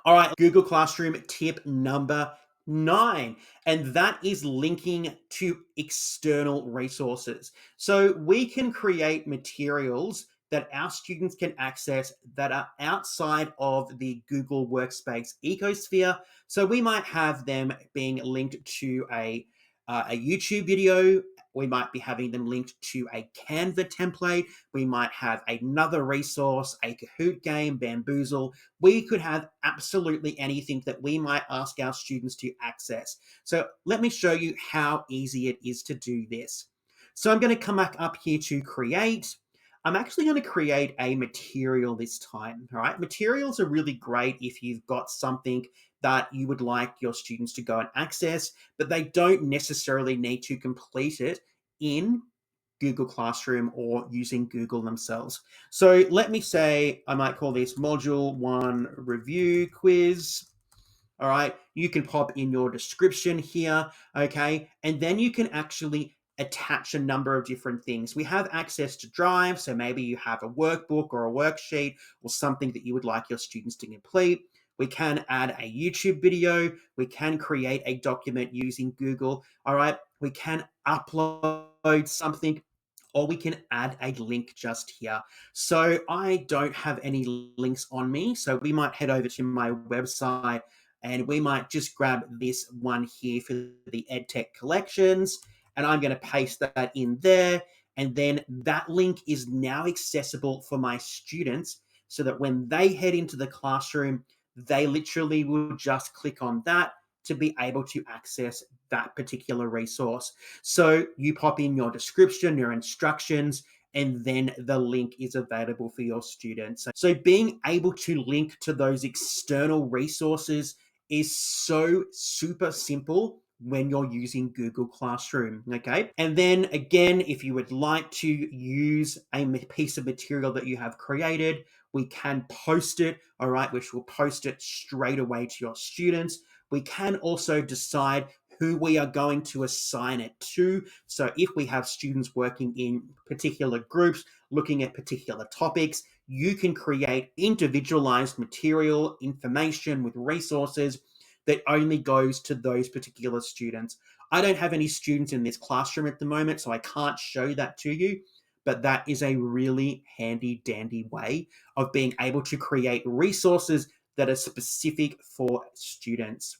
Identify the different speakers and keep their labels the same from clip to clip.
Speaker 1: All right, Google Classroom tip number 9, and that is linking to external resources. So we can create materials that our students can access that are outside of the Google Workspace ecosphere. So we might have them being linked to a YouTube video. We might be having them linked to a Canva template. We might have another resource, a Kahoot game, Bamboozle. We could have absolutely anything that we might ask our students to access. So let me show you how easy it is to do this. So I'm going to come back up here to create. I'm actually going to create a material this time. All right. Materials are really great if you've got something that you would like your students to go and access, but they don't necessarily need to complete it in Google Classroom or using Google themselves. So let me say, I might call this Module 1 Review Quiz. All right, you can pop in your description here, okay? And then you can actually attach a number of different things. We have access to Drive, so maybe you have a workbook or a worksheet or something that you would like your students to complete. We can add a YouTube video. We can create a document using Google, all right? We can upload something, or we can add a link just here. So I don't have any links on me, so we might head over to my website and we might just grab this one here for the EdTech collections, and I'm going to paste that in there. And then that link is now accessible for my students so that when they head into the classroom, they literally will just click on that to be able to access that particular resource. So you pop in your description, your instructions, and then the link is available for your students. So being able to link to those external resources is so super simple when you're using Google Classroom, okay? And then again, if you would like to use a piece of material that you have created, we can post it, all right, which will post it straight away to your students. We can also decide who we are going to assign it to. So if we have students working in particular groups, looking at particular topics, you can create individualized material information with resources that only goes to those particular students. I don't have any students in this classroom at the moment, so I can't show that to you, but that is a really handy dandy way of being able to create resources that are specific for students.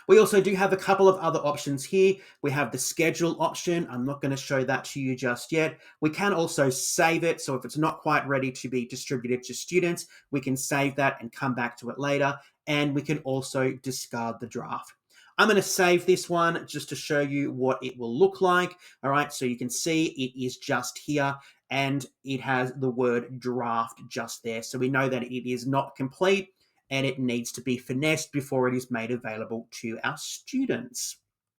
Speaker 1: We also do have a couple of other options here. We have the schedule option. I'm not going to show that to you just yet. We can also save it. So if it's not quite ready to be distributed to students, we can save that and come back to it later. And we can also discard the draft. I'm going to save this one just to show you what it will look like. All right, so you can see it is just here and it has the word draft just there. So we know that it is not complete and it needs to be finessed before it is made available to our students.